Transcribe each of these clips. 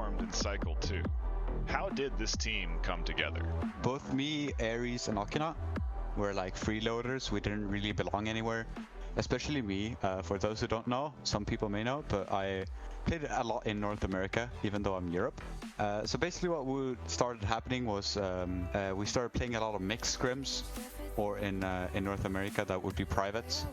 formed in Cycle 2. How did this team come together? Both me, Ares, and Okina were like freeloaders. We didn't really belong anywhere. Especially me. For those who don't know, some people may know, but I played a lot in North America, even though I'm Europe. So basically what started happening was we started playing a lot of mixed scrims, or in North America that would be privates.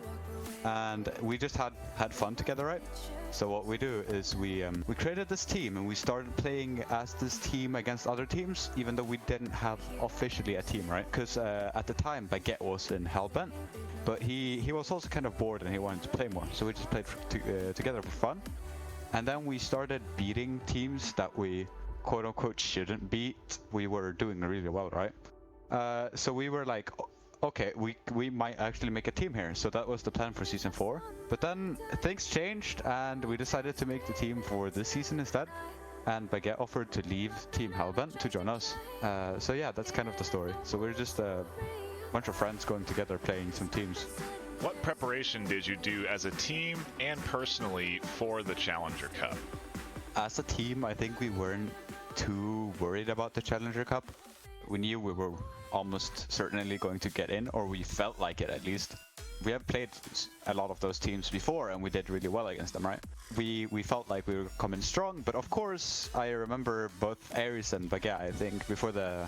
And we just had fun together, right? So what we do is we created this team and we started playing as this team against other teams, even though we didn't have officially a team, right? Because at the time Baguette was in Hellbent, but he was also kind of bored and he wanted to play more. So we just played together for fun. And then we started beating teams that we quote unquote shouldn't beat. We were doing really well, right? So we were like, okay, we might actually make a team here. So that was the plan for Season 4. But then things changed and we decided to make the team for this season instead. And Baguette offered to leave Team Hellbent to join us. So yeah, that's kind of the story. So we're just a bunch of friends going together playing some teams. What preparation did you do as a team and personally for the Challenger Cup? As a team, I think we weren't too worried about the Challenger Cup. We knew we were almost certainly going to get in, or we felt like it at least. We have played a lot of those teams before and we did really well against them, right? We felt like we were coming strong, but of course I remember both Ares and Baguette, I think, before the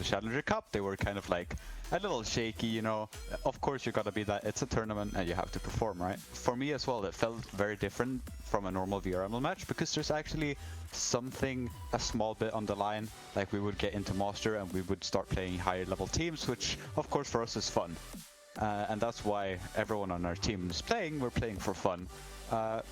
Challenger Cup, they were kind of like a little shaky, you know. Of course you gotta be that, it's a tournament and you have to perform, right? For me as well, it felt very different from a normal VRML match because there's actually something a small bit on the line. Like we would get into Master and we would start playing higher level teams, which of course for us is fun. And that's why everyone on our team is playing. We're playing for fun.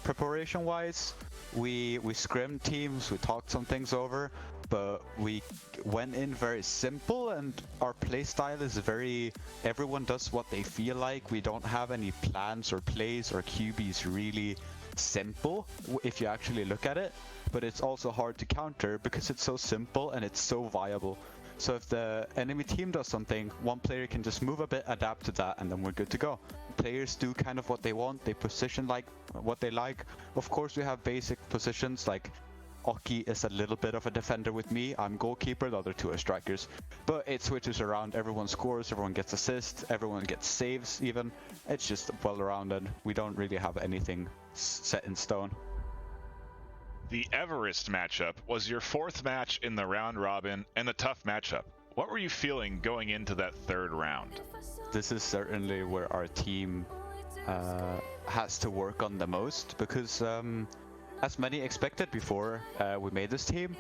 Preparation wise, we scrimmed teams, we talked some things over, but we went in very simple and our play style is very, everyone does what they feel like. We don't have any plans or plays or QBs really simple if you actually look at it, but it's also hard to counter because it's so simple and it's so viable. So if the enemy team does something, one player can just move a bit, adapt to that, and then we're good to go. Players do kind of what they want, they position like what they like. Of course we have basic positions, like Oki is a little bit of a defender with me, I'm goalkeeper, the other two are strikers. But it switches around, everyone scores, everyone gets assists, everyone gets saves even. It's just well-rounded, we don't really have anything set in stone. The Everest matchup was your fourth match in the round robin and a tough matchup. What were you feeling going into that third round? This is certainly where our team has to work on the most because as many expected before we made this team,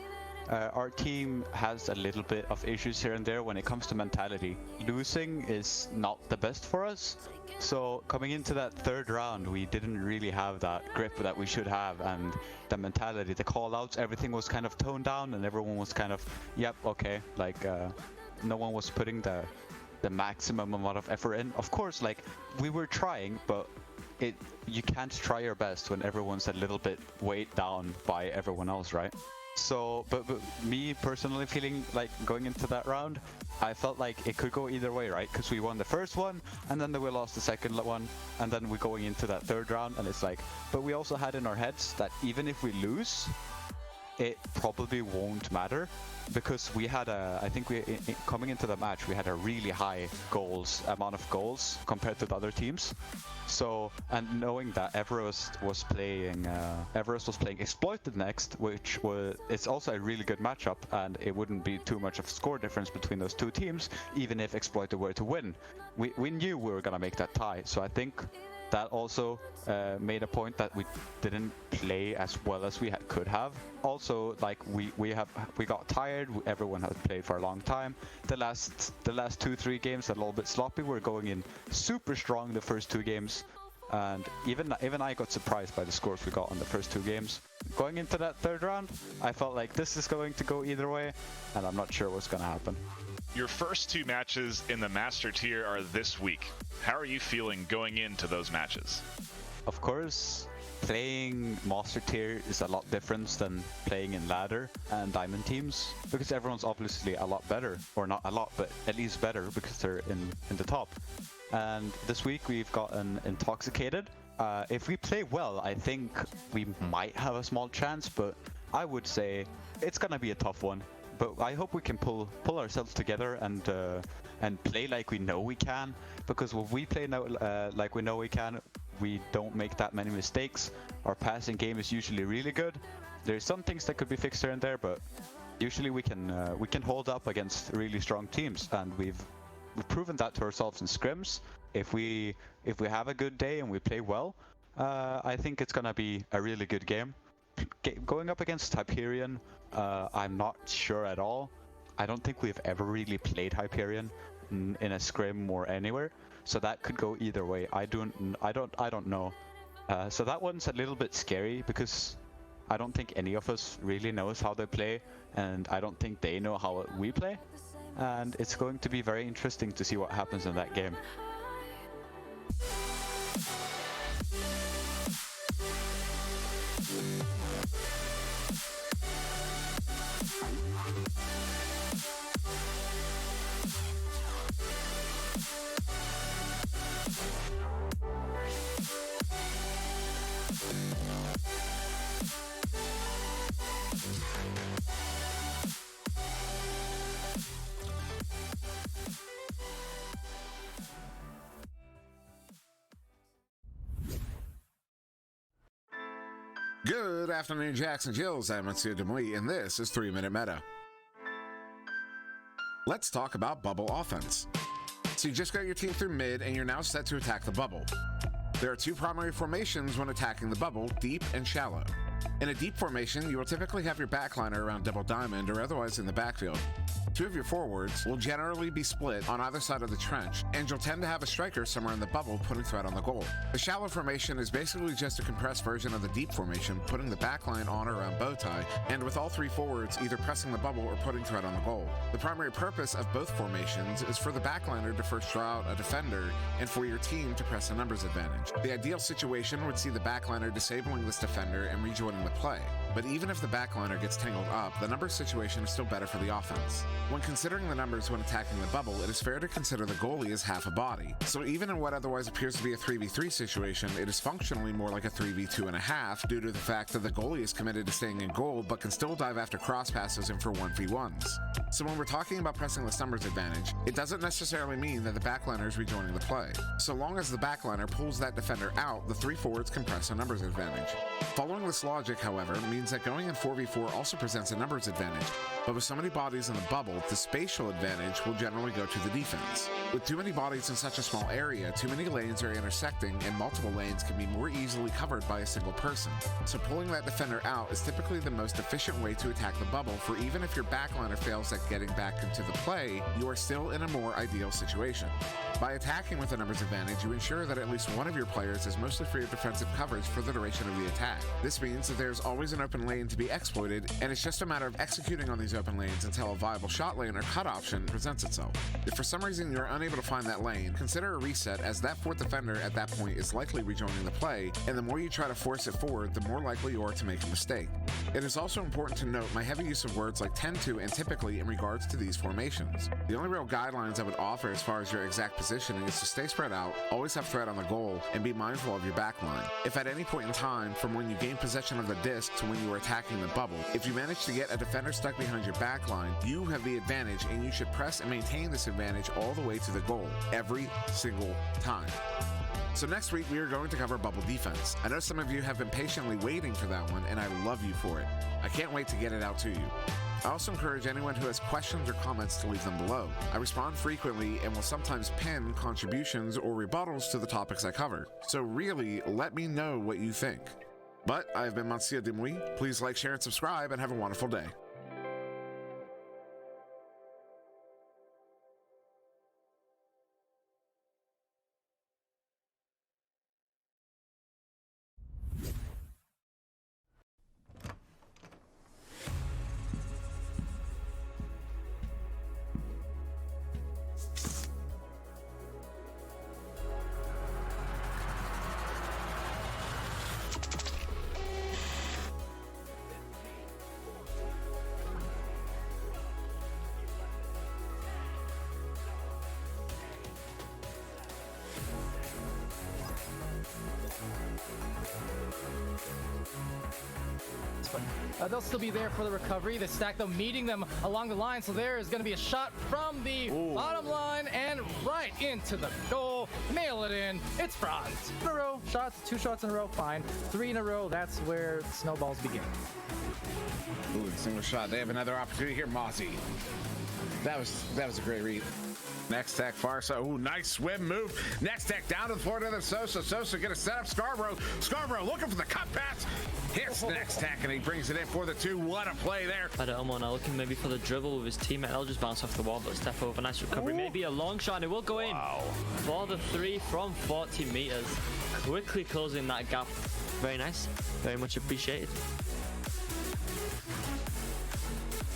our team has a little bit of issues here and there when it comes to mentality. Losing is not the best for us. So coming into that third round, we didn't really have that grip that we should have, and the mentality, the call-outs, everything was kind of toned down and everyone was kind of, yep, okay, like no one was putting the maximum amount of effort in. Of course, like we were trying, but you can't try your best when everyone's a little bit weighed down by everyone else, right? So, but me personally feeling like going into that round, I felt like it could go either way, right? Because we won the first one, and then we lost the second one, and then we're going into that third round, and it's like, but we also had in our heads that even if we lose, it probably won't matter, because we had I think coming into the match, we had a really high amount of goals compared to the other teams. So, and knowing that Everest was playing Exploited next, which it's also a really good matchup, and it wouldn't be too much of a score difference between those two teams, even if Exploited were to win. We knew we were gonna make that tie, so I think that also made a point that we didn't play as well as we could have. Also, like we got tired. Everyone had played for a long time. The last 2-3 games a little bit sloppy. We're going in super strong the first 2 games, and even I got surprised by the scores we got on the first 2 games. Going into that third round, I felt like this is going to go either way, and I'm not sure what's gonna happen. Your first 2 matches in the Master Tier are this week. How are you feeling going into those matches? Of course, playing Master Tier is a lot different than playing in Ladder and Diamond teams, because everyone's obviously a lot better, or not a lot, but at least better, because they're in the top. And this week we've gotten Intoxicated. If we play well, I think we might have a small chance, but I would say it's gonna be a tough one, but I hope we can pull ourselves together and play like we know we can. Because when we play now like we know we can, we don't make that many mistakes. Our passing game is usually really good. There's some things that could be fixed here and there, but usually we can hold up against really strong teams, and we've proven that to ourselves in scrims. If we have a good day and we play well, I think it's gonna be a really good game. Going up against Hyperion, I'm not sure at all. I don't think we've ever really played Hyperion in a scrim or anywhere, so that could go either way. I don't know. So that one's a little bit scary because I don't think any of us really knows how they play, and I don't think they know how we play. And it's going to be very interesting to see what happens in that game. Good afternoon, Jacks and Jills. I'm SirDimwi, and this is 3-Minute Meta. Let's talk about bubble offense. So you just got your team through mid, and you're now set to attack the bubble. There are two primary formations when attacking the bubble, deep and shallow. In a deep formation, you will typically have your backliner around double diamond or otherwise in the backfield. Two of your forwards will generally be split on either side of the trench, and you'll tend to have a striker somewhere in the bubble putting threat on the goal. The shallow formation is basically just a compressed version of the deep formation, putting the backline on or around bow tie, and with all three forwards either pressing the bubble or putting threat on the goal. The primary purpose of both formations is for the backliner to first draw out a defender, and for your team to press a numbers advantage. The ideal situation would see the backliner disabling this defender and rejoining the play. But even if the backliner gets tangled up, the numbers situation is still better for the offense. When considering the numbers when attacking the bubble, it is fair to consider the goalie as half a body. So even in what otherwise appears to be a 3v3 situation, it is functionally more like a 3v2.5 due to the fact that the goalie is committed to staying in goal but can still dive after cross passes and for 1v1s. So when we're talking about pressing this numbers advantage, it doesn't necessarily mean that the backliner is rejoining the play. So long as the backliner pulls that defender out, the three forwards can press a numbers advantage. Following this logic, however, means that going in 4v4 also presents a numbers advantage, but with so many bodies in the bubble, the spatial advantage will generally go to the defense. With too many bodies in such a small area, too many lanes are intersecting, and multiple lanes can be more easily covered by a single person. So pulling that defender out is typically the most efficient way to attack the bubble, for even if your backliner fails at getting back into the play, you are still in a more ideal situation. By attacking with a numbers advantage, you ensure that at least one of your players is mostly free of defensive coverage for the duration of the attack. This means that there's always an open lane to be exploited, and it's just a matter of executing on these open lanes until a viable shot lane or cut option presents itself. If for some reason you're unable to find that lane, consider a reset, as that fourth defender at that point is likely rejoining the play, and the more you try to force it forward, the more likely you are to make a mistake. It is also important to note my heavy use of words like tend to and typically in regards to these formations. The only real guidelines I would offer as far as your exact positioning is to stay spread out, always have threat on the goal, and be mindful of your backline. If at any point in time, from when you gain possession of the disc to when you are attacking the bubble, if you manage to get a defender stuck behind your backline, you have the advantage, and you should press and maintain this advantage all the way to the goal, every single time. So next week we are going to cover bubble defense. I know some of you have been patiently waiting for that one, and I love you for it. I can't wait to get it out to you. I also encourage anyone who has questions or comments to leave them below. I respond frequently and will sometimes pin contributions or rebuttals to the topics I cover. So really, let me know what you think. But I have been SirDimwi. Please like, share, and subscribe, and have a wonderful day. they'll still be there for the recovery. The stack, though, meeting them along the line. So there is going to be a shot from the bottom line and right into the goal. Nail it in. It's Franz. In a row, shots, 2 shots in a row, fine. 3 in a row, that's where snowballs begin. Ooh, single shot. They have another opportunity here. Mozzie. That was a great read. Next tech far side. Ooh, nice swim move. Next tech down to the floor to the Sosa. Sosa gonna set up Scarborough. Scarborough looking for the cut pass. Hits next tech and he brings it in for the 2. What a play there. I don't know, now looking maybe for the dribble with his teammate. They'll just bounce off the wall, but step over. Nice recovery. Maybe a long shot and it will go in. For the 3 from 40 meters. Quickly closing that gap. Very nice. Very much appreciated.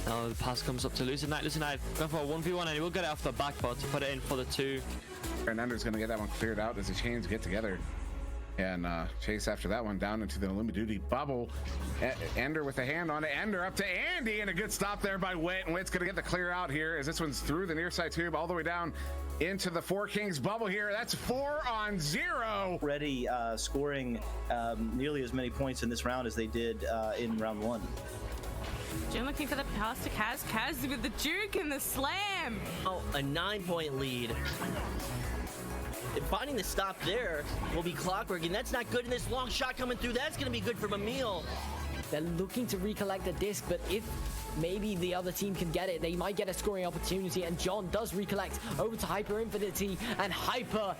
Now the pass comes up to Lucid Knight. Lucid Knight going for a 1v1 and he will get it off the back but to put it in for the 2. Fernando's gonna get that one cleared out as the chains get together and chase after that one down into the Limit Duty bubble. Ender with a hand on it. Ender up to Andy and a good stop there by Witt. And Witt's gonna get the clear out here as this one's through the near side tube all the way down into the 4 Kings bubble here. That's 4-on-0. Already scoring nearly as many points in this round as they did in round 1. Jim looking for the pass to Kaz. Kaz with the juke and the slam. Oh, a 9-point lead. And finding the stop there will be clockwork, and that's not good. And this long shot coming through, that's going to be good for Mamil. They're looking to recollect the disc, but if maybe the other team can get it, they might get a scoring opportunity. And John does recollect over to Hyper Infinity, and Hyper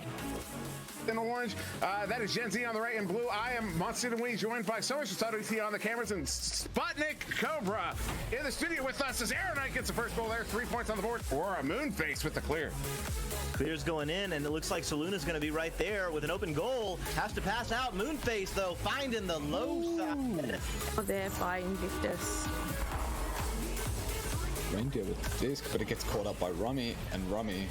in the orange, that is Gen Z on the right in blue. I am SirDimwi, joined by so much WT on the cameras, and Sputnik Cobra in the studio with us as Aeronite gets the first goal there. 3 points on the board for a Moonface with the clear. Clear's going in, and it looks like Soluna's going to be right there with an open goal. Has to pass out. Moonface, though, finding the low side. There by Invictus. Reindeer with the disc, but it gets caught up by Rummy, and Rummy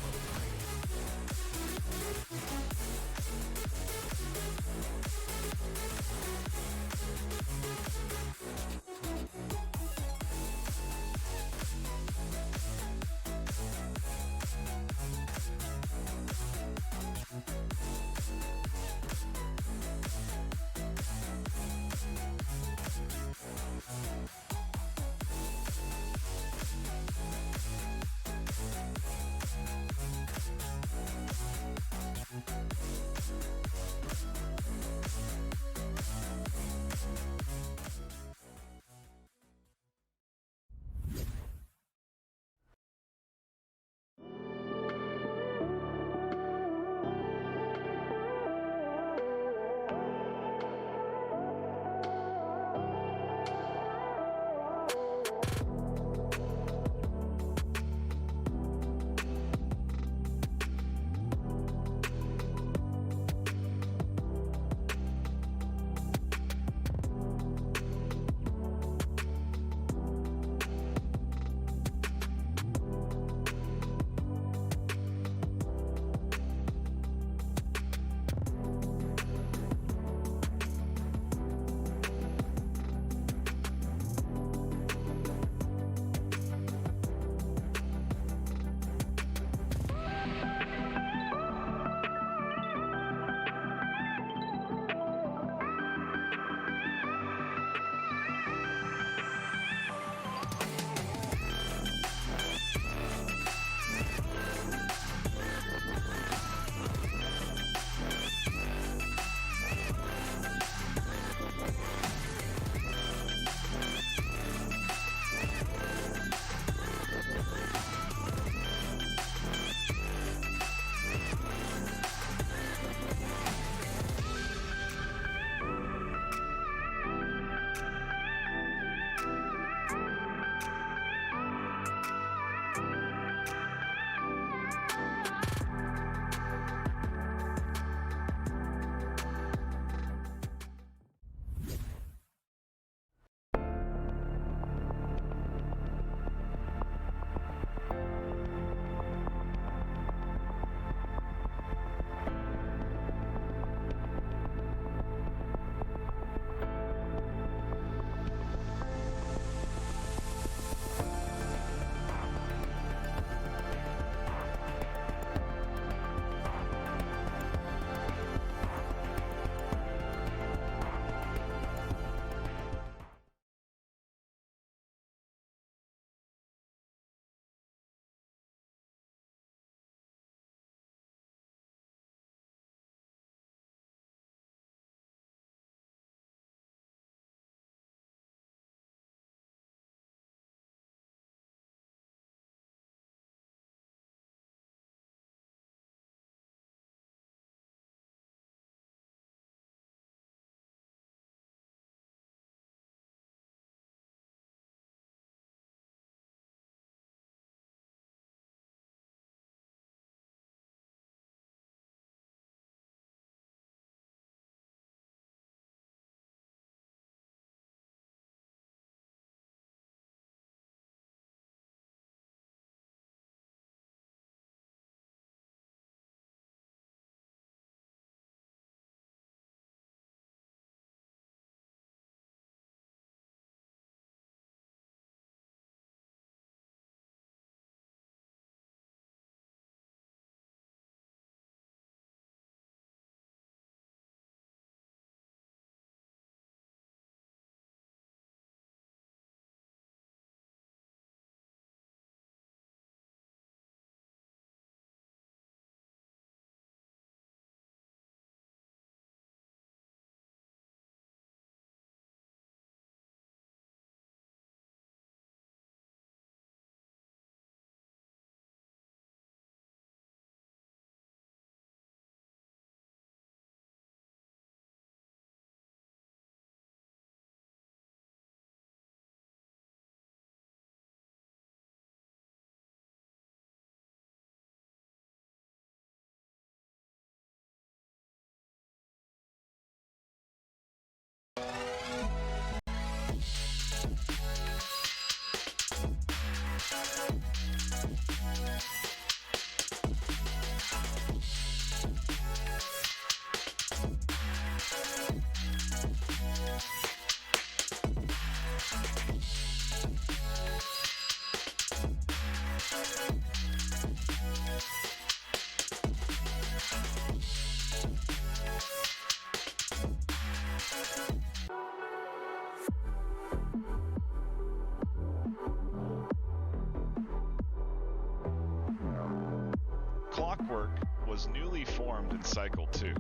Clockwork was newly formed in Cycle 2.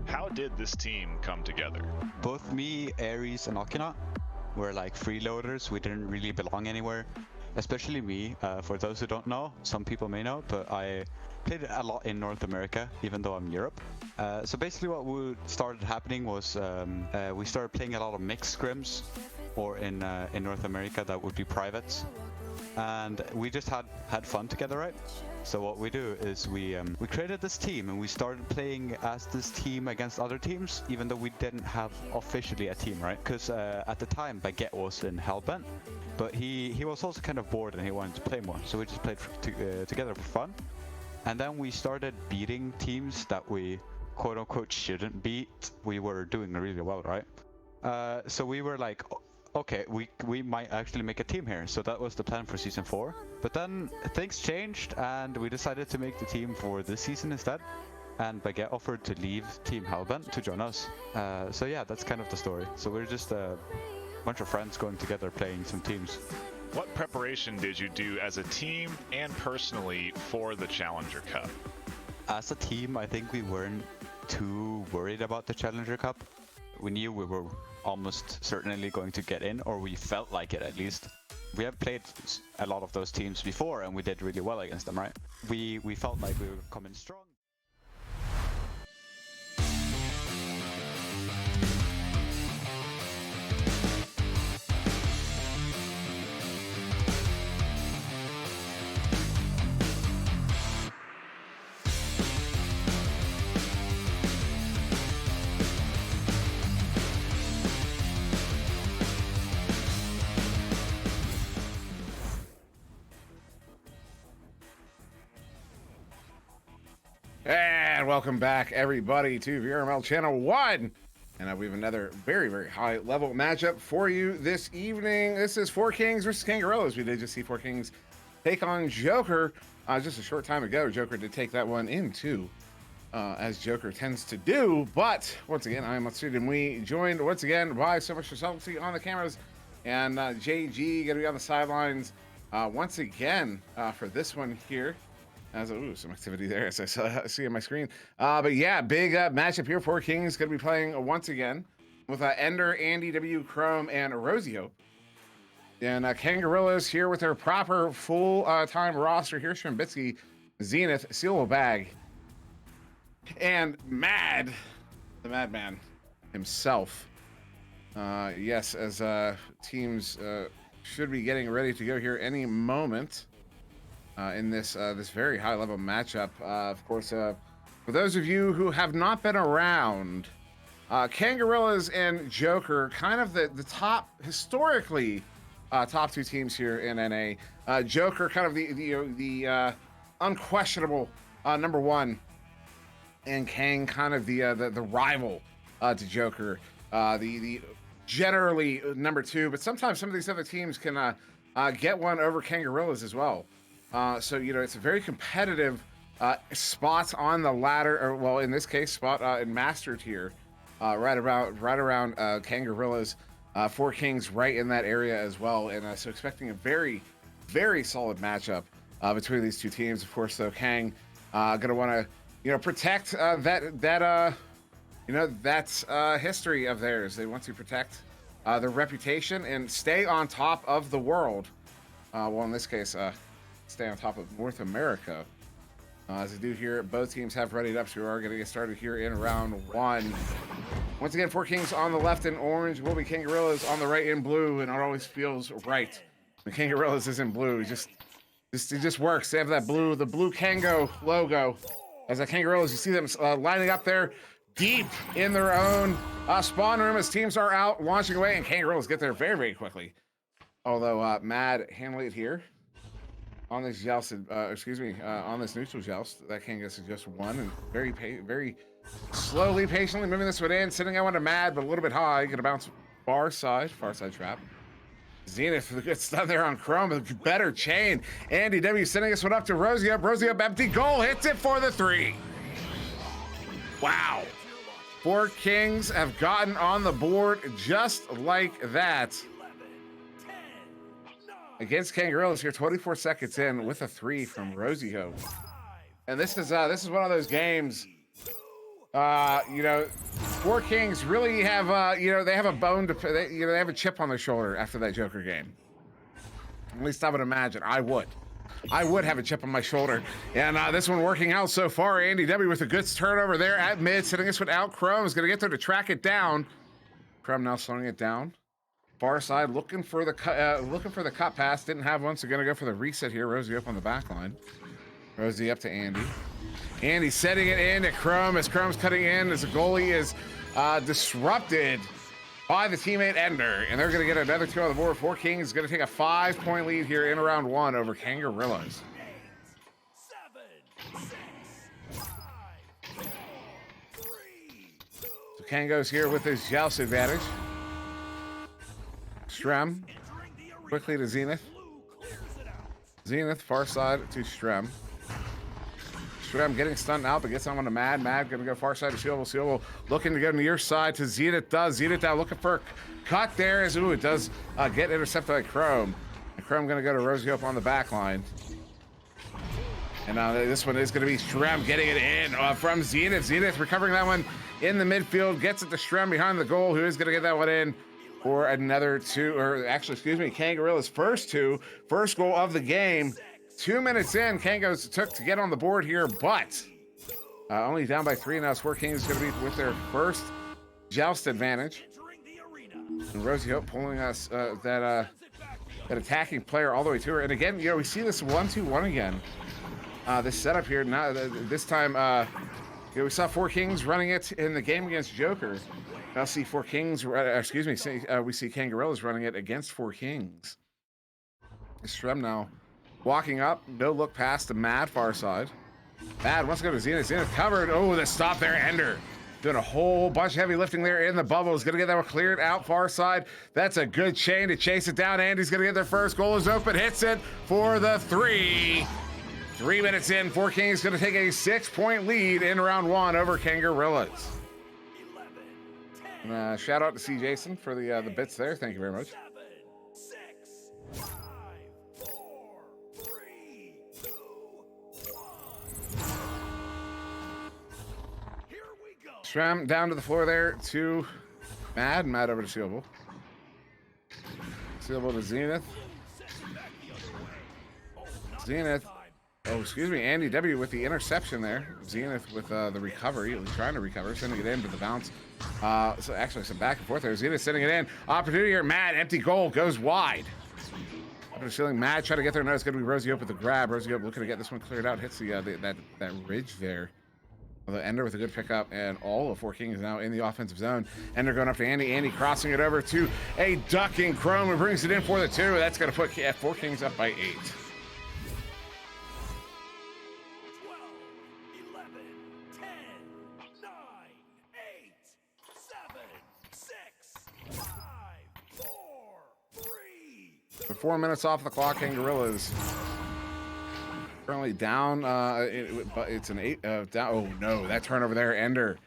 How did this team come together? Both me, Ares, and Okina were like freeloaders. We didn't really belong anywhere. Especially me. For those who don't know, some people may know, but I played a lot in North America, even though I'm in Europe. So basically what started happening was we started playing a lot of mixed scrims, or in North America that would be privates. And we just had fun together, right? So what we do is we created this team and we started playing as this team against other teams, even though we didn't have officially a team, right? Because at the time Baguette was in Hellbent, but he was also kind of bored and he wanted to play more. So we just played together for fun. And then we started beating teams that we quote unquote shouldn't beat. We were doing really well, right? So we were like, okay, we might actually make a team here. So that was the plan for season 4. But then things changed and we decided to make the team for this season instead. And Baguette offered to leave Team Hellbent to join us. So yeah, that's kind of the story. So we're just a bunch of friends going together playing some teams. What preparation did you do as a team and personally for the Challenger Cup? As a team, I think we weren't too worried about the Challenger Cup. We knew we were almost certainly going to get in, or we felt like it at least. We have played a lot of those teams before and we did really well against them, right? We felt like we were coming strong. And welcome back, everybody, to VRML Channel 1. And we have another very, very high-level matchup for you this evening. This is 4Kings versus Kangorillaz. We did just see 4Kings take on Joker just a short time ago. Joker did take that one in, too, as Joker tends to do. But, once again, I am SirDimwi, joined once again by so much Salty on the cameras. And JG going to be on the sidelines once again for this one here. Some activity there as I see on my screen. But yeah, big matchup here. 4Kings going to be playing once again with Ender, Andy, W, Chrome, and Rosio. And Kangorillaz here with their proper full-time roster. Here's Shrimbitsky, Zenith, Seal Bag, and Mad, the Madman himself. Yes, as teams should be getting ready to go here any moment. In this very high-level matchup. Of course, for those of you who have not been around, Kangorillaz and Joker, kind of the top, historically, top two teams here in NA. Joker, kind of the unquestionable number one, and Kang, kind of the rival to Joker, the generally number two. But sometimes some of these other teams can get one over Kangorillaz as well. So, you know, it's a very competitive spot on the ladder, or well, in this case, spot in Master Tier, right around Kangorillaz. 4Kings right in that area as well, and so expecting a very, very solid matchup between these two teams. Of course, though, Kang gonna want to, you know, protect that history of theirs. They want to protect their reputation and stay on top of the world. Well, in this case, stay on top of North America. As I do here, both teams have readied up, so we are going to get started here in round one. Once again, 4Kings on the left in orange, will be Kangorillaz on the right in blue, and it always feels right. The Kangorillaz is in blue. It just works. They have that blue, the blue Kango logo. As the Kangorillaz, you see them lining up there deep in their own spawn room as teams are out launching away, and Kangorillaz get there very, very quickly. Although Mad handling it here. On this joust, on this neutral joust, that Kang gets just one, and very slowly, patiently moving this one in, sending that one to Mad, but a little bit high. Gonna bounce far side trap. Zenith with a good stun there on Chrome, a better chain. Andy W sending this one up to Rosio. Rosio empty goal, hits it for the 3. Wow. 4Kings have gotten on the board just like that. Against Kangorillaz here, 24 seconds in with a 3 from Rosio. And this is one of those games. You know, Four Kings really have you know, they have a bone to they have a chip on their shoulder after that Joker game. At least I would imagine. I would have a chip on my shoulder. And this one working out so far. Andy W with a good turnover there at mid, sitting this one out. Chrome is going to get there to track it down. Chrome now slowing it down. Far side looking for the cut pass. Didn't have one, so going to go for the reset here. Rosie up on the back line. Rosie up to Andy. Andy setting it in at Chrome as Chrome's cutting in as the goalie is disrupted by the teammate Ender, and they're going to get another 2 on the board. Four Kings is going to take a 5-point lead here in round 1 over Kangorillaz. So Kango's here with his joust advantage. Strem quickly to Zenith. Zenith far side to Strem. Strem getting stunned out, but gets on to Mad. Mad going to go far side to Sealable. Sealable looking to go near side to Zenith. Zenith now looking for a cut there as it does get intercepted by Chrome. And Chrome going to go to Rosie up on the back line. And this one is going to be Strem getting it in from Zenith. Zenith recovering that one in the midfield. Gets it to Strem behind the goal, who is going to get that one in for another 2, or actually, excuse me, Kangorilla's first goal of the game. 2 minutes in, Kango's took to get on the board here, but only down by 3 now. Four Kings is going to be with their first joust advantage. And Rosie Hope pulling us that attacking player all the way to her. And again, you know, we see this 1-2-1 again. This setup here, now this time, you know, we saw Four Kings running it in the game against Joker. Now see Four Kings, excuse me, we see Kangorillaz running it against Four Kings. Strem now walking up, no look past the Mad far side. Mad wants to go to Zenith. Zenith covered. Oh, the stop there, Ender. Doing a whole bunch of heavy lifting there in the bubbles. Going to get that one cleared out far side. That's a good chain to chase it down. Andy's going to get their first goal. Is open, hits it for the 3. 3 minutes in, Four Kings going to take a 6-point lead in round 1 over Kangorillaz. Shout out to C. Jason for the bits there. Thank you very much. Strem down to the floor there to Mad. Mad over to Sealable. Sealable to Zenith. Zenith. Oh, excuse me. Andy W with the interception there. Zenith with the recovery. At least trying to recover. Sending it in, but the bounce. So actually some back and forth there. Zenith sending it in. Opportunity here. Mad. Empty goal. Goes wide. After stealing, Mad trying to get there. No, it's going to be Rosie Hope with the grab. Rosie Hope looking to get this one cleared out. Hits that ridge there. The Ender with a good pickup, and all of Four Kings now in the offensive zone. Ender going up to Andy. Andy crossing it over to a ducking Chrome, who brings it in for the 2. That's going to put Four Kings up by 8. 12, 11, 10, 9, 8, 7, 6, 5, 4, 3. So 4 minutes off the clock, Kangorillaz currently down, but it's an 8 down. Oh no, that turnover there. Ender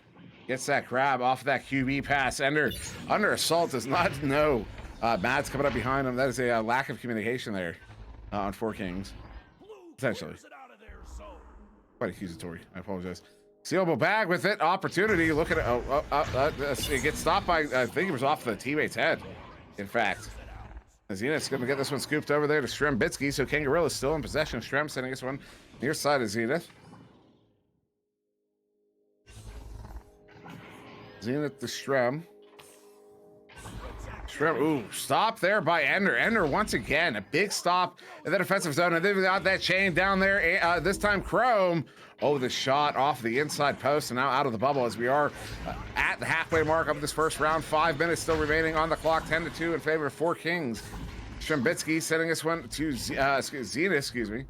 gets that grab off that QB pass. Ender under assault does not know. Mad's coming up behind him. That is a lack of communication there on Four Kings. Essentially. Quite accusatory. I apologize. Sealable bag with it. Opportunity. Look at it. It gets stopped by, I think it was off the teammate's head, in fact. Zenith's going to get this one scooped over there to Strembitsky, so Kangorillaz still in possession. Strem sending this one near side of Zenith. Zenith to Strem. Strem, ooh, stop there by Ender. Ender once again, a big stop in the defensive zone, and then we got that chain down there. This time Chrome. Oh, the shot off the inside post, and now out of the bubble as we are at the halfway mark of this first round. 5 minutes still remaining on the clock, 10-2 in favor of Four Kings. Strembitsky sending this one to Zenith, excuse me.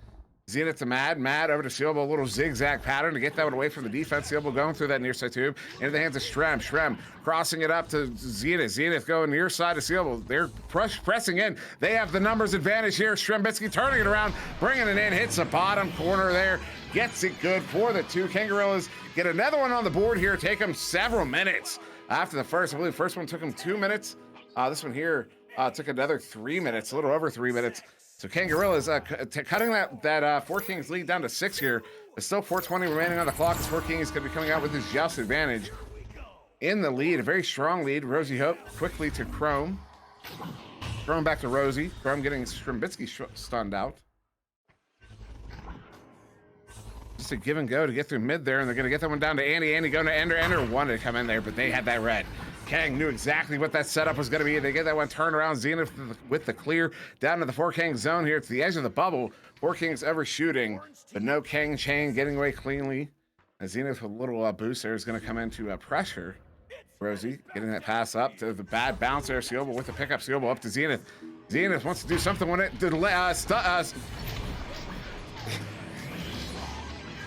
Zenith to Mad. Mad over to Sealable. A little zigzag pattern to get that one away from the defense. Sealable going through that near side tube into the hands of Strem. Strem crossing it up to Zenith. Zenith going near side to Sealable. They're pressing in. They have the numbers advantage here. Strembitsky turning it around, bringing it in. Hits the bottom corner there. Gets it good for the 2. Kangorillaz get another one on the board here. Take them several minutes after the first. I believe the first one took them 2 minutes. This one here took another 3 minutes, a little over 3 minutes. So Kangorillaz cutting that Four Kings lead down to 6 here. There's still 4:20 remaining on the clock. As Four Kings going to be coming out with his joust advantage in the lead. A very strong lead. Rosie Hope quickly to Chrome. Chrome back to Rosie. Chrome getting Strembitsky stunned out. Just a give and go to get through mid there, and they're going to get that one down to Andy. Andy going to Ender. Ender wanted to come in there, but they had that red. Kang knew exactly what that setup was going to be. They get that one turned around. Zenith with the clear down to the Four Kings zone here. It's the edge of the bubble. Four Kings ever shooting, but no Kang chain getting away cleanly. And Zenith with a little boost there is going to come into pressure. Rosie getting that pass up to the bad bounce there. Seobo with the pickup. Seobo up to Zenith. Zenith wants to do something with it.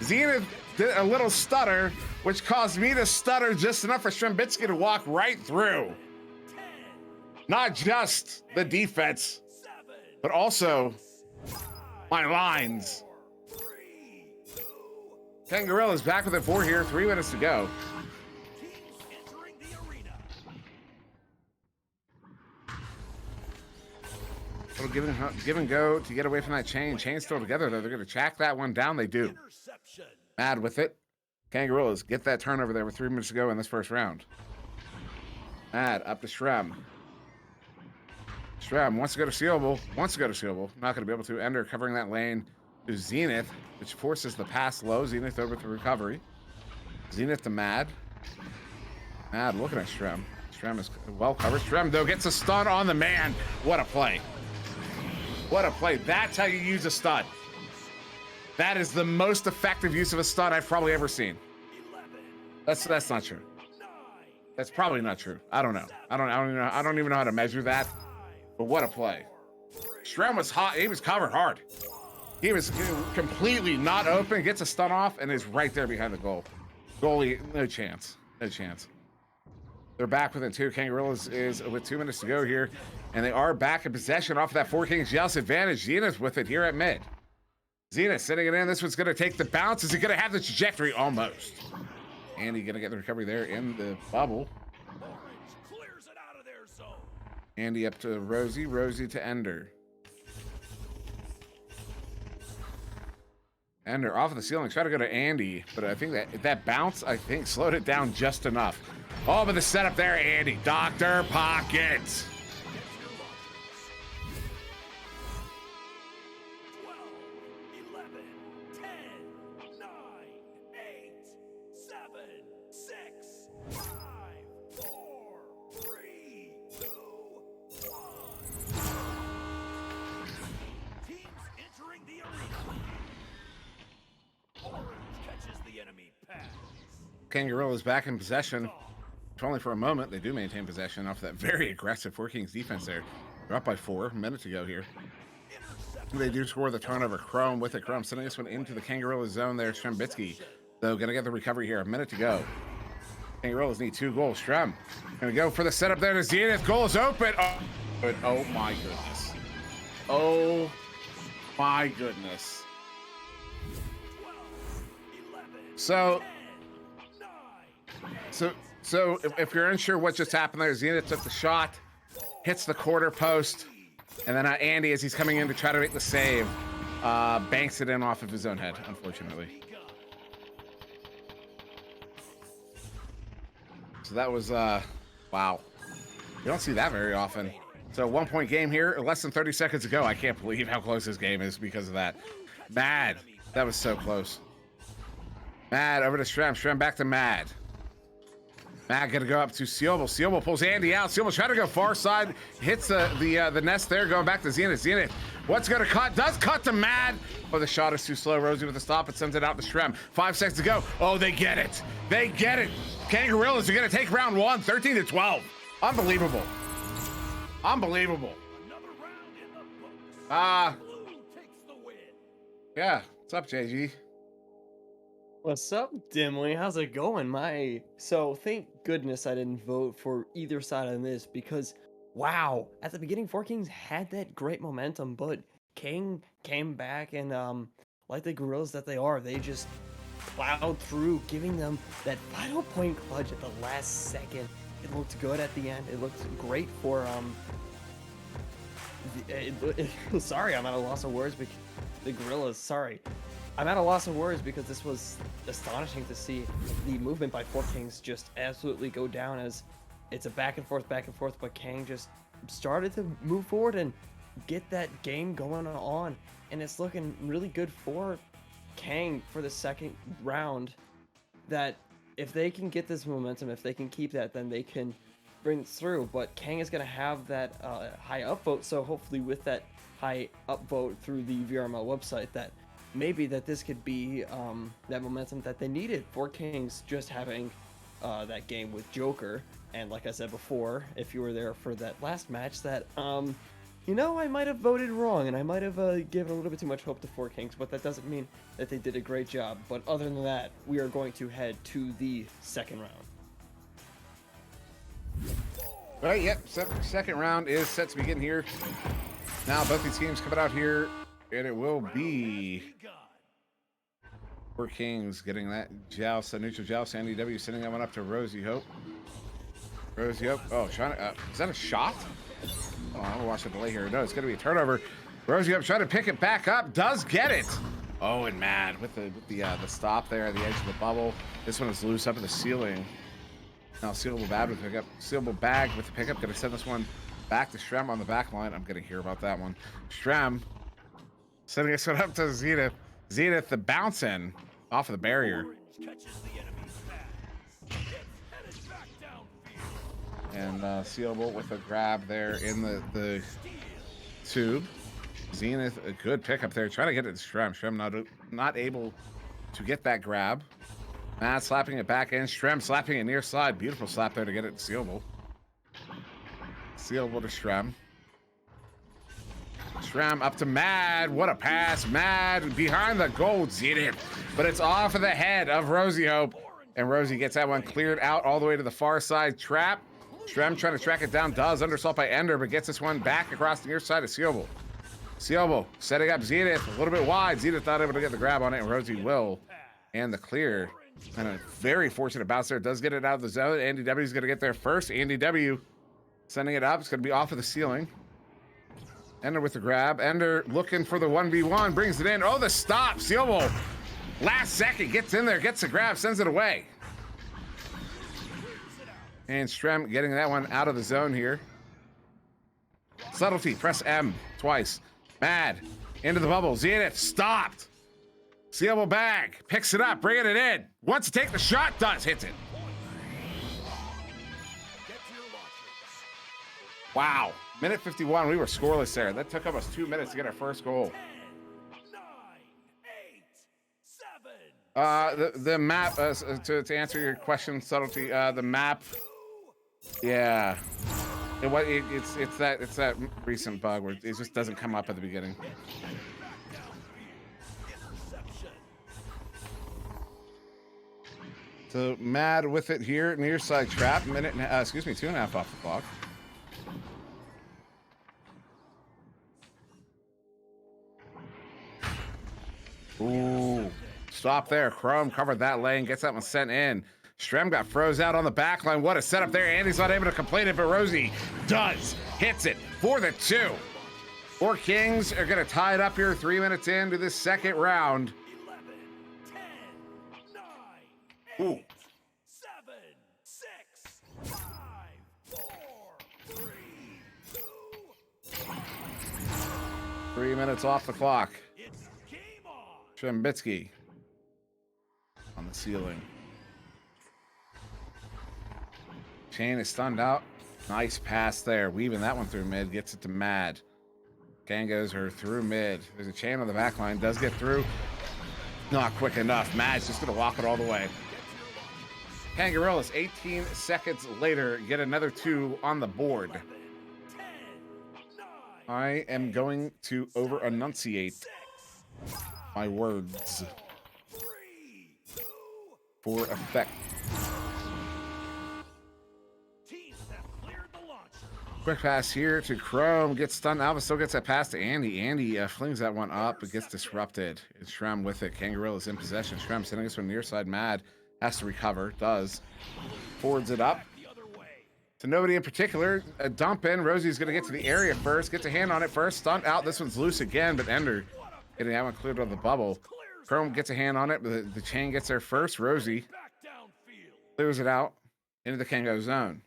Zenith did a little stutter, which caused me to stutter just enough for Strembitsky to walk right through. Not just the defense, but also my lines. Kangorillaz is back with it 4 here, 3 minutes to go. Little give and go to get away from that chain. Chain's still together though. They're going to track that one down. They do. Mad with it. Kangorillaz get that turnover there with 3 minutes to go in this first round. Mad up to Shrem. Shrem wants to go to Sealable. Not going to be able to. Ender covering that lane to Zenith, which forces the pass low. Zenith over to recovery. Zenith to Mad. Mad looking at Shrem. Shrem is well covered. Shrem though gets a stun on the man. What a play. What a play. That's how you use a stun. That is the most effective use of a stun I've probably ever seen. That's not true. That's probably not true. I don't know. I don't even know how to measure that. But what a play. Shrem was hot. He was covered hard. He was completely not open. Gets a stun off and is right there behind the goal. Goalie, no chance. No chance. They're back within 2. Kangorillaz is with 2 minutes to go here. And they are back in possession off of that Four Kings joust advantage. Zenith with it here at mid. Zenith sitting it in. This one's going to take the bounce. Is it going to have the trajectory? Almost. Andy going to get the recovery there in the bubble. Andy up to Rosie. Rosie to Ender. Ender off of the ceiling. Try to go to Andy, but I think that bounce, slowed it down just enough. Oh, but the setup there, Andy. Dr. Pocket. 12, 11, 10, 9, 8, 7, 6, 5, 4, 3, 2, 1. Teams entering the arena. Orange catches the enemy pass. Kangorillaz is back in possession. Only for a moment. They do maintain possession off that very aggressive Four Kings defense there. They're up by 4 minutes to go here. They do score the turnover. Chrome with it. Chrome sending this one into the Kangorillaz zone there. Strembitsky, though, going to get the recovery here. A minute to go. Kangorillaz need 2 goals. Strem going to go for the setup there to Zenith. Goal is open. Oh my goodness. Oh my goodness. So if you're unsure what just happened there, Zenith took the shot, hits the quarter post, and then Andy, as he's coming in to try to make the save, banks it in off of his own head, unfortunately. So that was, wow. You don't see that very often. So 1-point game here, less than 30 seconds to go. I can't believe how close this game is because of that. Mad. That was so close. Mad over to Shrem. Shrem back to Mad. Mad gonna go up to Seobo. Seobo pulls Andy out. Seobo trying to go far side. Hits the nest there, going back to Zenith. Zenith, what's gonna cut? Does cut to Mad. Oh, the shot is too slow. Rosie with the stop. It sends it out to Shrem. 5 seconds to go. Oh, they get it. They get it. Kangorillaz are gonna take round 1, 13-12. Unbelievable. Unbelievable. Yeah. What's up, JG? What's up, Dimwi? How's it going? So thank goodness I didn't vote for either side on this because, wow, at the beginning, Four Kings had that great momentum, but King came back and, like the gorillas that they are, they just plowed through, giving them that final point clutch at the last second. It looked good at the end. It looked great for Sorry, I'm at a loss of words. Because the Gorillas, sorry. I'm at a loss of words because this was astonishing to see the movement by Four Kings just absolutely go down as it's a back and forth, but Kang just started to move forward and get that game going on. And it's looking really good for Kang for the second round, that if they can get this momentum, if they can keep that, then they can bring it through. But Kang is going to have that high upvote, so hopefully with that high upvote through the VRML website, that maybe that this could be that momentum that they needed for Kings just having that game with Joker. And like I said before, if you were there for that last match, that you know, I might have voted wrong and I might have given a little bit too much hope to Four Kings, but that doesn't mean that they did a great job. But other than that, we are going to head to the second round. All right, yep, second round is set to begin here. Now both these teams coming out here, and it will be Four Kings getting that joust, that neutral joust. Andy W sending that one up to Rosie Hope. Rosie Hope, oh, trying to, is that a shot? Oh, I'm gonna watch the delay here. No, it's gonna be a turnover. Rosie Hope trying to pick it back up, does get it. Oh, and Mad with the stop there at the edge of the bubble. This one is loose up in the ceiling. Now sealable bag with the pickup. Sealable bag with the pickup. Gonna send this one back to Shrem on the back line. I'm gonna hear about that one. Shrem sending this one up to Zenith. Zenith the bouncing off of the barrier. And sealable with a grab there in the tube. Zenith, a good pickup there. Trying to get it to Shrem. Shrem not able to get that grab. Matt slapping it back in. Shrem slapping it near side. Beautiful slap there to get it to Sealable. Sealable to Shrem. Shrem up to Mad. What a pass. Mad behind the goal. Zenith. But it's off of the head of Rosie Hope. And Rosie gets that one cleared out all the way to the far side. Trap. Shrem trying to track it down. Does undersalt by Ender, but gets this one back across the near side of Sealable. Sealable setting up Zenith a little bit wide. Zenith not able to get the grab on it, and Rosie will. And the clear. And a very fortunate bounce there. Does get it out of the zone. Andy W is going to get there first. Andy W sending it up. It's going to be off of the ceiling. Ender with the grab. Ender looking for the 1v1. Brings it in. Oh, the stop. Sealable. Last second. Gets in there. Gets the grab. Sends it away. And Shrem getting that one out of the zone here. Subtlety. Press M twice. Mad. Into the bubble. Zenith stopped. Sealable bag. Picks it up. Bringing it in. Wants to take the shot. Does. Hits it. Wow. Minute 51. We were scoreless there. That took almost 2 minutes to get our first goal. 10, 9, 8, 7, the map, to answer your question, Subtlety, the map, yeah. It's that recent bug where it just doesn't come up at the beginning. So Mad with it here, near side trap, minute and 2.5 off the clock. Ooh, stop there. Chrome covered that lane, gets that one sent in. Shrem got froze out on the back line. What a setup there. Andy's not able to complete it, but Rosie does. Hits it for the 2. Four Kings are going to tie it up here 3 minutes into this second round. 11, 10, 9, 8, 7, 6, 5, 4, 3, 2, 3 minutes off the clock. it's game on. Trembitsky on the ceiling. Chain is stunned out. Nice pass there. Weaving that one through mid. Gets it to Mad. Gang goes her through mid. There's a chain on the back line. Does get through. Not quick enough. Mad's just going to walk it all the way. Kangorillaz, 18 seconds later, get another 2 on the board. 10, 9, I am going to over-enunciate my words 3, 2, for effect. teams have cleared the launcher. Quick pass here to Chrome. Gets stunned. Alva still gets that pass to Andy. Andy flings that one up, but gets disrupted. It's Shrem with it. Kangorillaz in possession. Shrem sending this one near side. Mad has to recover. Does. Forwards it up. to nobody in particular. A dump in. Rosie's going to get to the area first. Gets a hand on it first. Stunt out. This one's loose again, but Ender getting that one cleared on the bubble. Chrome gets a hand on it, but the chain gets there first. Rosie clears it out into the Kango zone.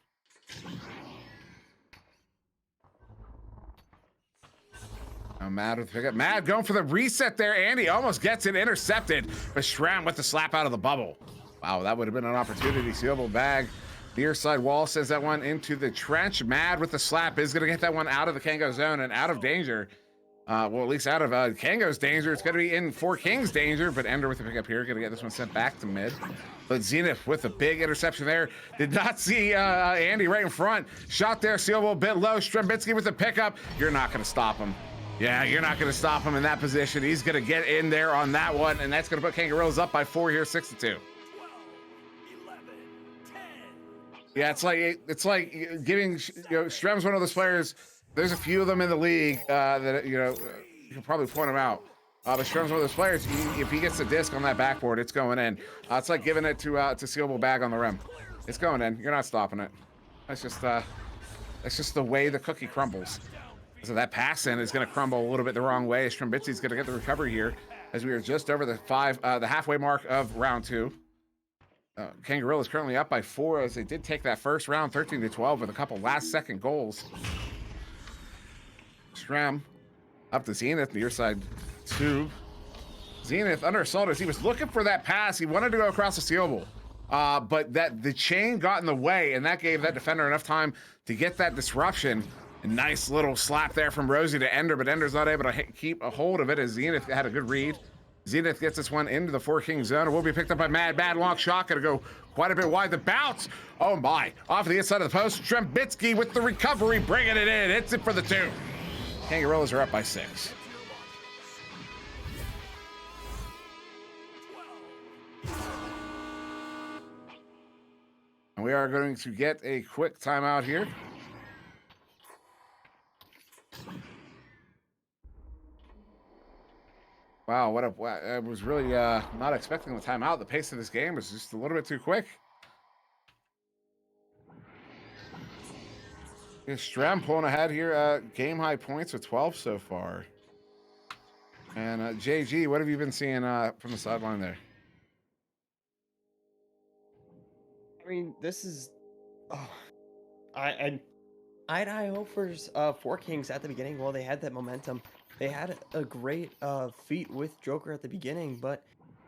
Now Mad with the pickup. Mad going for the reset there. Andy almost gets it intercepted, but Shram with the slap out of the bubble. Wow, that would have been an opportunity. Sealable bag. Near side wall sends that one into the trench. Mad with the slap is going to get that one out of the Kango zone and out of danger. Well, at least out of Kango's danger. It's going to be in Four Kings danger, but Ender with the pickup here. Going to get this one sent back to mid. But Zenith with a big interception there. Did not see Andy right in front. Shot there, Sealable a bit low. Strembitsky with the pickup. You're not going to stop him. Yeah, you're not going to stop him in that position. He's going to get in there on that one, and that's going to put Kangorillaz up by 4 here, 6-2. Yeah, it's like giving, Strem's one of those players. There's a few of them in the league that you can probably point them out. But Strem's one of those players. If he gets the disc on that backboard, it's going in. It's like giving it to Sealable bag on the rim. It's going in. You're not stopping it. That's just the way the cookie crumbles. So that pass in is going to crumble a little bit the wrong way. Strembitsy's going to get the recovery here as we are just over the halfway mark of round 2. Kangorillaz is currently up by 4 as they did take that first round 13-12 with a couple last second goals. Strem up to Zenith, near side 2. Zenith under assault as he was looking for that pass. He wanted to go across the Sealable, but the chain got in the way, and that gave that defender enough time to get that disruption. A nice little slap there from Rosie to Ender, but Ender's not able to keep a hold of it as Zenith had a good read. Zenith gets this one into the Four Kings zone. It will be picked up by Mad. Bad long shot. Gonna go quite a bit wide. The bounce. Oh my. Off the inside of the post. Strembitsky with the recovery, bringing it in. Hits it for the 2. Kangorillaz are up by 6. And we are going to get a quick timeout here. Wow, I was really not expecting the timeout. The pace of this game was just a little bit too quick. Stram pulling ahead here. Game high points with 12 so far. And JG, what have you been seeing from the sideline there? I mean, this is... I had high hope for Four Kings at the beginning. Well, they had that momentum. They had a great feat with Joker at the beginning, but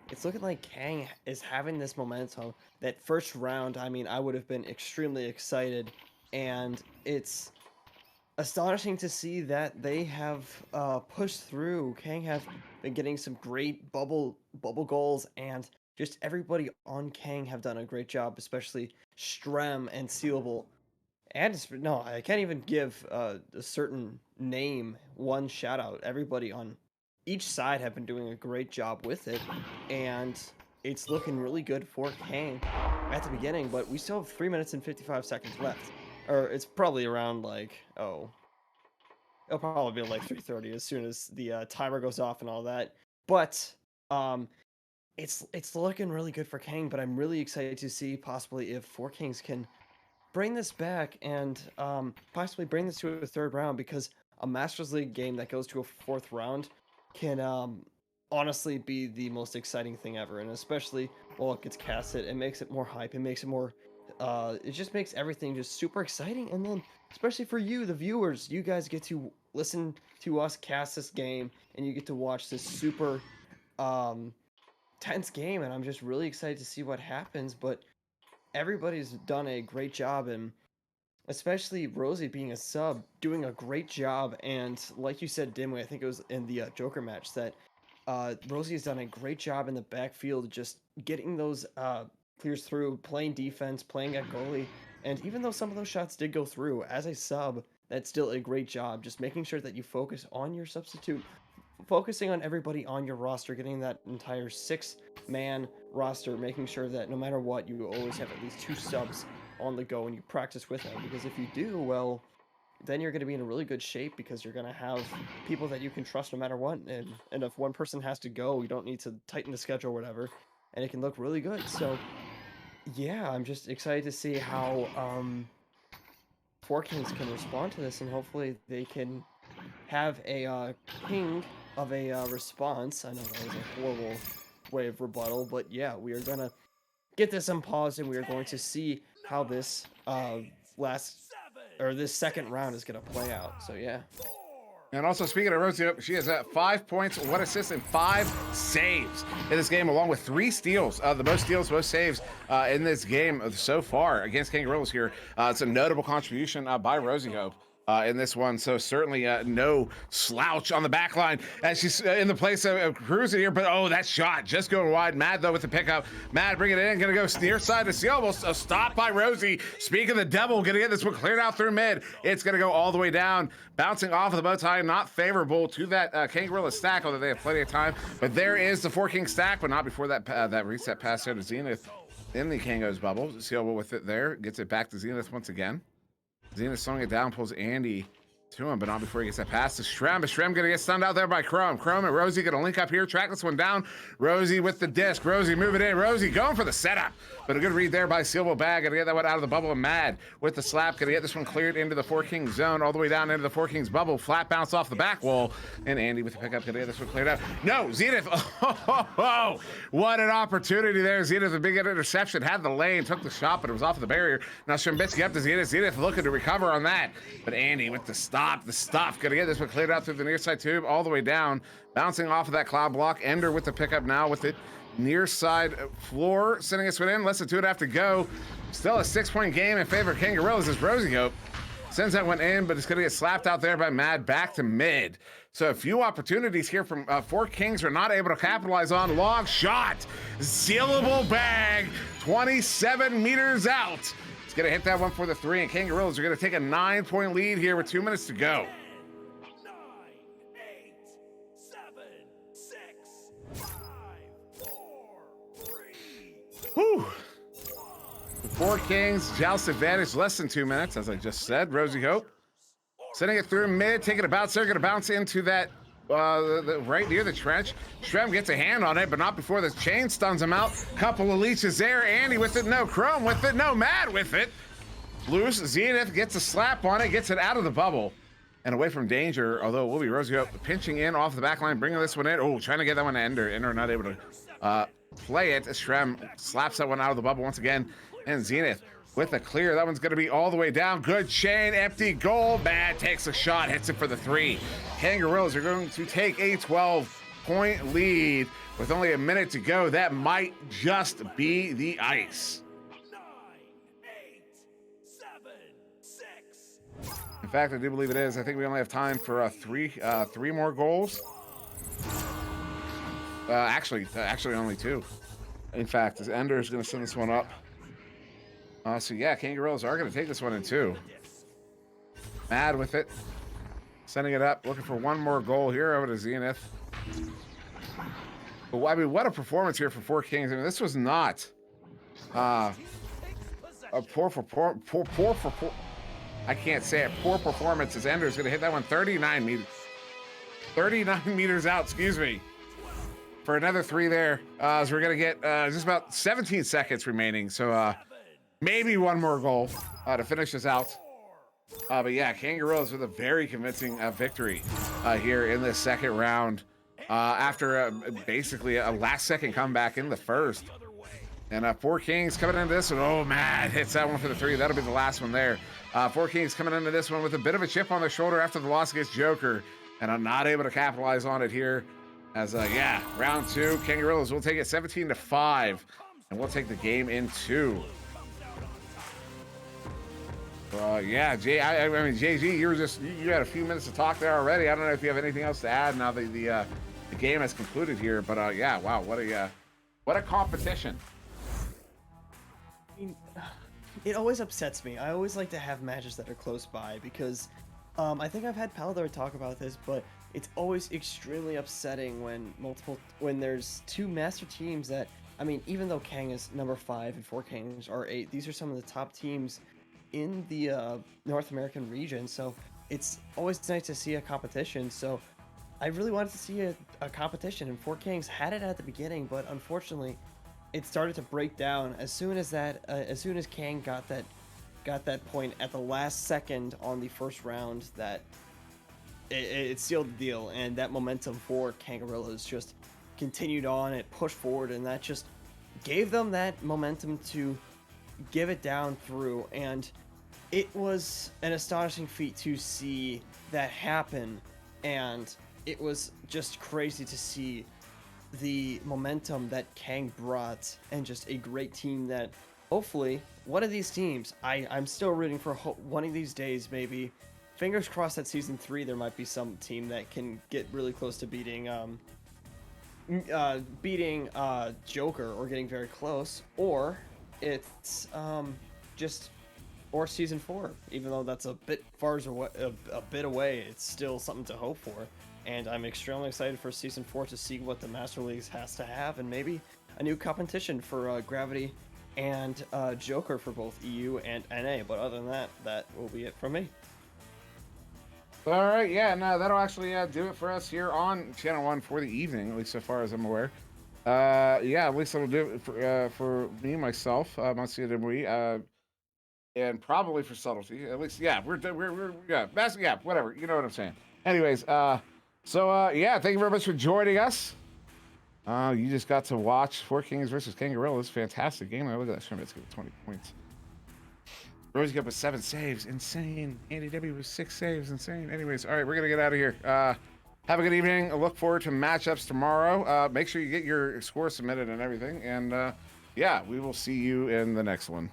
it's looking like Kang is having this momentum. That first round, I mean, I would have been extremely excited, and it's astonishing to see that they have pushed through. Kang have been getting some great bubble goals, and just everybody on Kang have done a great job, especially Strem and Sealable. And no, I can't even give a certain name one shout out. Everybody on each side have been doing a great job with it, and it's looking really good for Kang at the beginning. But we still have 3 minutes and 55 seconds left, or it's probably around like it'll probably be like 3:30 as soon as the timer goes off and all that. But it's looking really good for Kang. But I'm really excited to see possibly if Four Kings can bring this back and possibly bring this to a 3rd round, because a Masters League game that goes to a 4th round can honestly be the most exciting thing ever. And especially while it gets casted, it makes it more hype. It makes it more, it just makes everything just super exciting. And then especially for you, the viewers, you guys get to listen to us cast this game, and you get to watch this super tense game. And I'm just really excited to see what happens. But everybody's done a great job, and especially Rosie being a sub, doing a great job. And like you said, Dimway, I think it was in the Joker match, that Rosie has done a great job in the backfield, just getting those clears through, playing defense, playing at goalie. And even though some of those shots did go through, as a sub, that's still a great job, just making sure that you focus on your substitute, focusing on everybody on your roster, getting that entire 6-man roster, making sure that no matter what, you always have at least 2 subs on the go and you practice with them. Because if you do, well, then you're going to be in a really good shape, because you're going to have people that you can trust no matter what. And if one person has to go, you don't need to tighten the schedule or whatever, and it can look really good. So yeah, I'm just excited to see how Four Kings can respond to this, and hopefully they can have a king of a response. I know that was a horrible way of rebuttal, but yeah, we are gonna get this unpaused, and we are going to see how this this second round is gonna play out. So yeah. And also, speaking of Rosie, she has 5 points, 1 assist, and 5 saves in this game, along with 3 steals. The most steals, most saves in this game so far against Kangorillaz here. It's a notable contribution by Rosie Hope in this one. So certainly no slouch on the back line as she's in the place of cruising here. But oh, that shot just going wide. Mad though with the pickup. Mad bringing it in, gonna go near side to see almost a stop by Rosie. Speaking of the devil, gonna get this one cleared out through mid. It's gonna go all the way down, bouncing off of the bow tie. Not favorable to that Kangorillaz stack, although they have plenty of time. But there is the 4 King stack, but not before that that reset pass there to Zenith in the Kango's bubble. Sealable with it there, gets it back to Zenith once again. Zenith slowing it down, pulls Andy to him, but not before he gets that pass to Shrem. But Shrem gonna get stunned out there by Chrome. Chrome and Rosie gonna link up here, track this one down. Rosie with the disc. Rosie moving in. Rosie going for the setup. But a good read there by Sealable Bag. Gonna get that one out of the bubble. And Mad with the slap. Gonna get this one cleared into the 4 King zone, all the way down into the 4 King's bubble. Flat bounce off the back wall. And Andy with the pickup. Gonna get this one cleared out. No, Zenith. Oh, what an opportunity there. Zenith, a big interception. Had the lane, took the shot, but it was off of the barrier. Now Shrembitsky up to Zenith. Zenith looking to recover on that. But Andy with the stop. Gonna get this one cleared out through the near side tube, all the way down, bouncing off of that cloud block. Ender with the pickup now with it near side floor, sending us one in. Less than 2.5 to go. Still a 6-point game in favor of Kangorillaz as Rosie Hope sends that one in, but it's gonna get slapped out there by Mad back to mid. So a few opportunities here from 4 Kings are not able to capitalize on. Long shot, Sealable Bag, 27 meters out. It's gonna hit that one for the 3, and Kangorillaz are gonna take a 9-point lead here with 2 minutes to go. 9, 8, 7, 6, 5, 4, 3. Whew. The 4 Kings joust advantage less than 2 minutes, as I just said. Rosie Hope sending it through mid, taking a bounce there, gonna bounce into that right near the trench. Shrem gets a hand on it, but not before the chain stuns him out. Couple of leeches there. Andy with it, no. Chrome with it, no. Mad with it. Loose. Zenith gets a slap on it, gets it out of the bubble and away from danger, although it will be Rosie Hope pinching in off the back line, bringing this one in. Oh, trying to get that one to Ender. Ender not able to play it. Shrem slaps that one out of the bubble once again. And Zenith with a clear. That one's going to be all the way down. Good chain, empty goal. Mad takes a shot, hits it for the 3. Kangorillaz are going to take a 12-point lead with only a minute to go. That might just be the ice. 9, 8, 7, 6. In fact, I do believe it is. I think we only have time for three more goals. Actually only 2. In fact, Ender is going to send this one up. So yeah, Kangorillaz are going to take this one in 2. Mad with it, sending it up, looking for one more goal here over to Zenith. But I mean, what a performance here for 4 Kings. I mean, this was not a poor. I can't say it. Poor performance as Ender is going to hit that one 39 meters out. Excuse me. For another 3 there, as we're going to get just about 17 seconds remaining. So maybe one more goal to finish this out. But yeah, Kangorillaz with a very convincing victory here in this second round after basically a last-second comeback in the first. And 4 Kings coming into this one. Oh, Mad hits that one for the 3. That'll be the last one there. 4 Kings coming into this one with a bit of a chip on their shoulder after the loss against Joker. And I'm not able to capitalize on it here. As, yeah, round 2, Kangorillaz will take it 17-5. And we'll take the game in 2. Yeah, Jay. I mean, JG, you had a few minutes to talk there already. I don't know if you have anything else to add now that the game has concluded here. But yeah, wow, what a competition. I mean, it always upsets me. I always like to have matches that are close by because I think I've had Paladar talk about this, but it's always extremely upsetting when there's 2 master teams that, I mean, even though Kang is number 5 and 4 Kangs are 8, these are some of the top teams in the North American region, so it's always nice to see a competition. So I really wanted to see a competition, and 4 Kings had it at the beginning, but unfortunately it started to break down as soon as Kang got that got that point at the last second on the first round that it sealed the deal, and that momentum for Kangorillaz just continued on. It pushed forward, and that just gave them that momentum to give it down through. And it was an astonishing feat to see that happen, and it was just crazy to see the momentum that Kang brought, and just a great team that hopefully one of these teams, I'm still rooting for one of these days, maybe. Fingers crossed that season 3 there might be some team that can get really close to beating Joker, or getting very close, or it's or season 4. Even though that's a bit away, it's still something to hope for. And I'm extremely excited for season 4 to see what the Master Leagues has to have, and maybe a new competition for Gravity and Joker for both EU and NA. But other than that, that will be it from me. All right, yeah, no, that'll actually do it for us here on Channel 1 for the evening, at least so far as I'm aware. Yeah, at least that'll do it for me, myself, SirDimwi, and probably for Subtlety. At least, yeah, we're whatever, you know what I'm saying. Anyways, yeah, thank you very much for joining us. You just got to watch 4 Kings versus Kangorillaz. Fantastic game. Look at that. Let's get 20 points. Rosie up with 7 saves. Insane. Andy W with 6 saves. Insane. Anyways, all right, we're going to get out of here. Have a good evening. I look forward to matchups tomorrow. Make sure you get your score submitted and everything. And yeah, we will see you in the next one.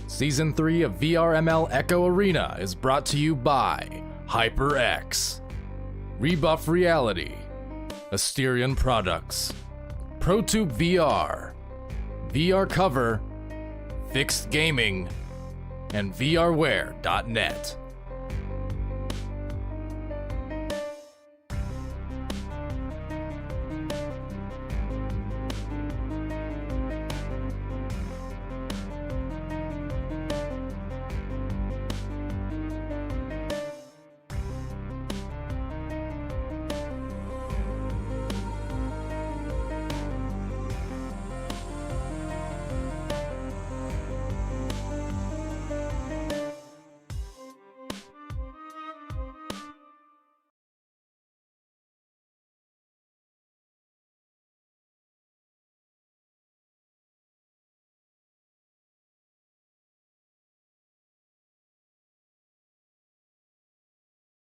Season 3 of VRML Echo Arena is brought to you by HyperX, Rebuff Reality, Asterion Products, ProTube VR, VR Cover, Fixed Gaming, and VRware.net.